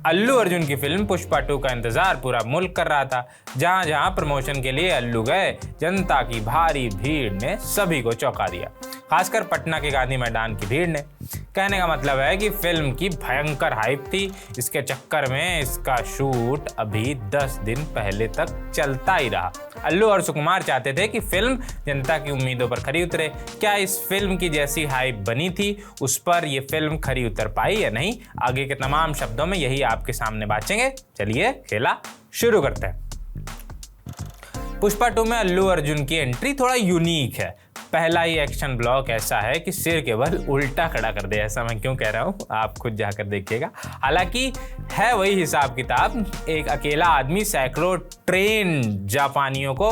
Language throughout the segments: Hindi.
अल्लू अर्जुन की फिल्म पुष्पा 2 का इंतजार पूरा मुल्क कर रहा था। जहां जहां प्रमोशन के लिए अल्लू गए, जनता की भारी भीड़ ने सभी को चौंका दिया, खासकर पटना के गांधी मैदान की भीड़ ने। कहने का मतलब है कि फिल्म की भयंकर हाइप थी। इसके चक्कर में इसका शूट अभी 10 दिन पहले तक चलता ही रहा। अल्लू और सुकुमार चाहते थे कि फिल्म जनता की उम्मीदों पर खरी उतरे। क्या इस फिल्म की जैसी हाइप बनी थी उस पर यह फिल्म खरी उतर पाई या नहीं, आगे के तमाम शब्दों में यही आपके सामने बांटेंगे। चलिए खेला शुरू करते हैं। पुष्पा 2 में अल्लू अर्जुन की एंट्री थोड़ा यूनिक है। पहला ही एक्शन ब्लॉक ऐसा है कि सिर केवल उल्टा खड़ा कर दे। ऐसा मैं क्यों कह रहा हूँ आप खुद जाकर देखिएगा। हालांकि है वही हिसाब किताब, एक अकेला आदमी सैकड़ों ट्रेन जापानियों को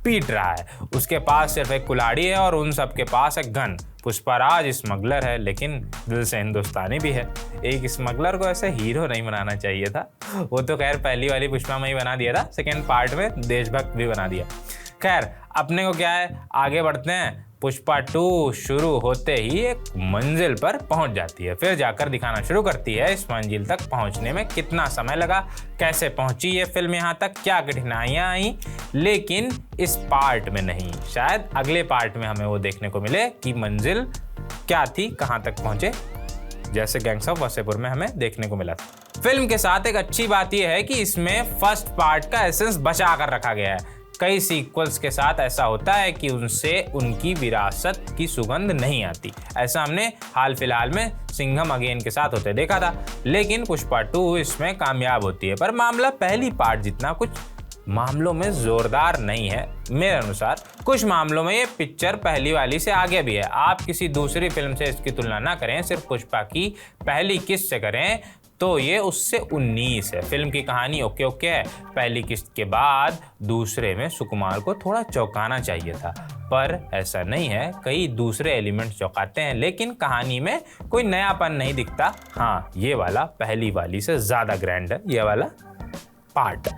पीट रहा है। उसके पास सिर्फ एक कुल्हाड़ी है और उन सब के पास एक गन। पुष्पाराज स्मगलर है लेकिन दिल से हिंदुस्तानी भी है। एक स्मगलर को ऐसे हीरो नहीं बनाना चाहिए था। वो तो खैर पहली वाली पुष्पा में ही बना दिया था, सेकेंड पार्ट में देशभक्त भी बना दिया। खैर अपने को क्या है, आगे बढ़ते हैं। पुष्पा 2 शुरू होते ही एक मंजिल पर पहुंच जाती है, फिर जाकर दिखाना शुरू करती है इस मंजिल तक पहुंचने में कितना समय लगा, कैसे पहुंची ये फिल्म यहाँ तक, क्या कठिनाइयाँ आई। लेकिन इस पार्ट में नहीं, शायद अगले पार्ट में हमें वो देखने को मिले कि मंजिल क्या थी, कहाँ तक पहुंचे, जैसे गैंग्स ऑफ वासेपुर में हमें देखने को मिला था। फिल्म के साथ एक अच्छी बात यह है कि इसमें फर्स्ट पार्ट का एसेंस बचा कर रखा गया है। कई सीक्वल्स के साथ ऐसा होता है कि उनसे उनकी विरासत की सुगंध नहीं आती। ऐसा हमने हाल फिलहाल में सिंघम अगेन के साथ होते देखा था। लेकिन पुष्पा 2 इसमें कामयाब होती है, पर मामला पहली पार्ट जितना कुछ मामलों में जोरदार नहीं है मेरे अनुसार। कुछ मामलों में ये पिक्चर पहली वाली से आगे भी है। आप किसी दूसरी फिल्म से इसकी तुलना ना करें, सिर्फ पुष्पा की पहली किस्त से करें तो ये उससे 19 है। फिल्म की कहानी ओके है। पहली किस्त के बाद दूसरे में सुकुमार को थोड़ा चौंकाना चाहिए था, पर ऐसा नहीं है। कई दूसरे एलिमेंट्स चौंकाते हैं लेकिन कहानी में कोई नयापन नहीं दिखता। हाँ, ये वाला पहली वाली से ज़्यादा ग्रैंड है, ये वाला पार्ट।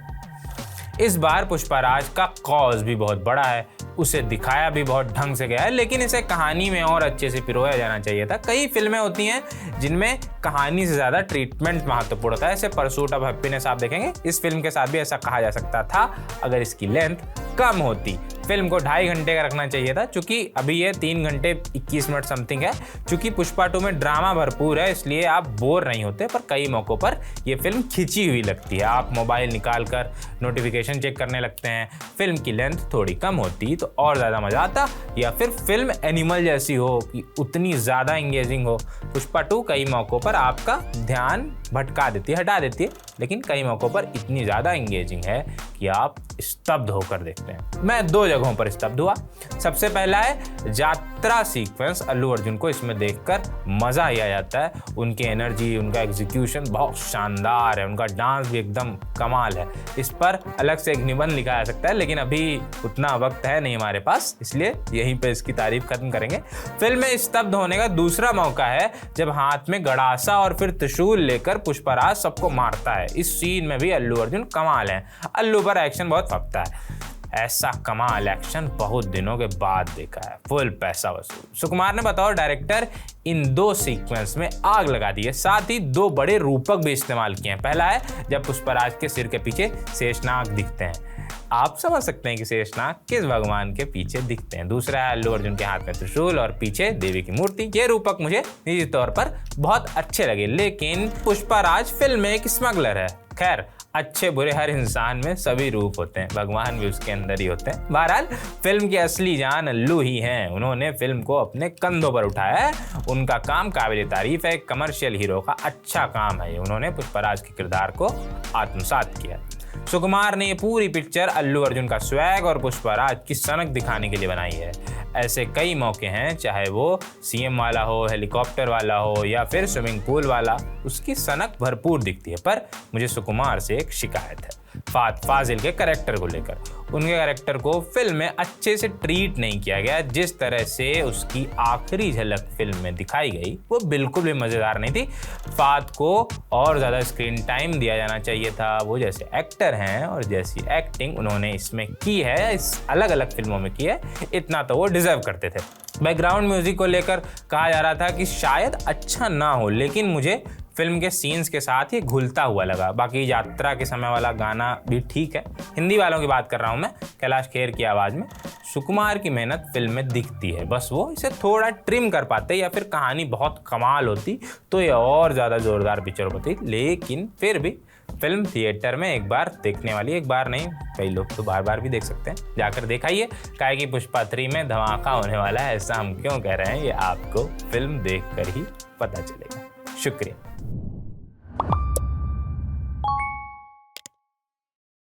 इस बार पुष्पाराज का कॉज भी बहुत बड़ा है, उसे दिखाया भी बहुत ढंग से गया है, लेकिन इसे कहानी में और अच्छे से पिरोया जाना चाहिए था। कई फिल्में होती हैं जिनमें कहानी से ज़्यादा ट्रीटमेंट महत्वपूर्ण होता है। ऐसे परसूट ऑफ हैप्पीनेस आप देखेंगे, इस फिल्म के साथ भी ऐसा कहा जा सकता था अगर इसकी लेंथ कम होती। फिल्म को 2.5 घंटे का रखना चाहिए था, चूंकि अभी ये 3 घंटे 21 मिनट समथिंग है। चूंकि पुष्पा 2 में ड्रामा भरपूर है इसलिए आप बोर नहीं होते, पर कई मौक़ों पर यह फिल्म खिंची हुई लगती है। आप मोबाइल निकाल कर नोटिफिकेशन चेक करने लगते हैं। फिल्म की लेंथ थोड़ी कम होती तो और ज़्यादा मज़ा आता, या फिर फिल्म एनिमल जैसी हो कि उतनी ज़्यादा इंगेजिंग हो। पुष्पा 2 कई मौक़ों पर आपका ध्यान भटका देती है, हटा देती है, लेकिन कई मौक़ों पर इतनी ज़्यादा इंगेजिंग है कि आप स्तब्ध होकर देखते हैं। मैं 2 जगहों पर स्तब्ध हुआ। सबसे पहला है यात्रा सीक्वेंस। अल्लू अर्जुन को इसमें देखकर मज़ा ही आ जाता है। उनकी एनर्जी, उनका एग्जीक्यूशन बहुत शानदार है, उनका डांस भी एकदम कमाल है। इस पर अलग से एक निबंध लिखा जा सकता है, लेकिन अभी उतना वक्त है नहीं हमारे पास, इसलिए यहीं पे इसकी तारीफ खत्म करेंगे। फिल्म में स्तब्ध होने का दूसरा मौका है जब हाथ में गड़ासा और फिर त्रिशूल लेकर पुष्पाराज सबको मारता है। इस सीन में भी अल्लू अर्जुन कमाल है। अल्लू पर एक्शन बहुत फपता है। ऐसा कमाल एक्शन बहुत दिनों के बाद देखा है, फुल पैसा वसूल। सुकुमार ने बतौर डायरेक्टर इन 2 सीक्वेंस में आग लगा दी है, साथ ही 2 बड़े रूपक भी इस्तेमाल किए हैं। पहला है जब पुष्पाराज के सिर के पीछे शेषनाग दिखते हैं। आप समझ सकते हैं कि शेषनाग किस भगवान के पीछे दिखते हैं। दूसरा है अल्लू अर्जुन के हाथ में त्रिशूल और पीछे देवी की मूर्ति। ये रूपक मुझे निजी तौर पर बहुत अच्छे लगे, लेकिन पुष्पाराज फिल्म में एक स्मगलर है। खैर, अच्छे बुरे हर इंसान में सभी रूप होते हैं, भगवान भी उसके अंदर ही होते हैं। बहरहाल फिल्म की असली जान अल्लू ही हैं। उन्होंने फिल्म को अपने कंधों पर उठाया है। उनका काम काबिल तारीफ है। कमर्शियल हीरो का अच्छा काम है। उन्होंने पुष्पाराज के किरदार को आत्मसात किया। सुकुमार ने ये पूरी पिक्चर अल्लू अर्जुन का स्वैग और पुष्पाराज की सनक दिखाने के लिए बनाई है। ऐसे कई मौके हैं, चाहे वो सीएम वाला हो, हेलीकॉप्टर वाला हो या फिर स्विमिंग पूल वाला, उसकी सनक भरपूर दिखती है। पर मुझे सुकुमार से एक शिकायत है फात फाजिल के कैरेक्टर को लेकर। उनके कैरेक्टर को फिल्म में अच्छे से ट्रीट नहीं किया गया। जिस तरह से उसकी आखिरी झलक फिल्म में दिखाई गई वो बिल्कुल भी मज़ेदार नहीं थी। फात को और ज़्यादा स्क्रीन टाइम दिया जाना चाहिए था। वो जैसे एक्टर हैं और जैसी एक्टिंग उन्होंने इसमें की है, इस अलग अलग फिल्मों में की है, इतना तो वो डिजर्व करते थे। बैकग्राउंड म्यूजिक को लेकर कहा जा रहा था कि शायद अच्छा ना हो, लेकिन मुझे फिल्म के सीन्स के साथ ये घुलता हुआ लगा। बाकी यात्रा के समय वाला गाना भी ठीक है। हिंदी वालों की बात कर रहा हूँ मैं, कैलाश खेर की आवाज़ में। सुकुमार की मेहनत फिल्म में दिखती है, बस वो इसे थोड़ा ट्रिम कर पाते या फिर कहानी बहुत कमाल होती तो ये और ज़्यादा ज़ोरदार पिक्चर होती। लेकिन फिर भी फिल्म थिएटर में एक बार देखने वाली, एक बार नहीं कई लोग तो बार बार भी देख सकते हैं। जाकर दिखाइए, काहे कि पुष्पा 3 में धमाका होने वाला है। ऐसा हम क्यों कह रहे हैं ये आपको फिल्म देखकर ही पता चलेगा। शुक्रिया।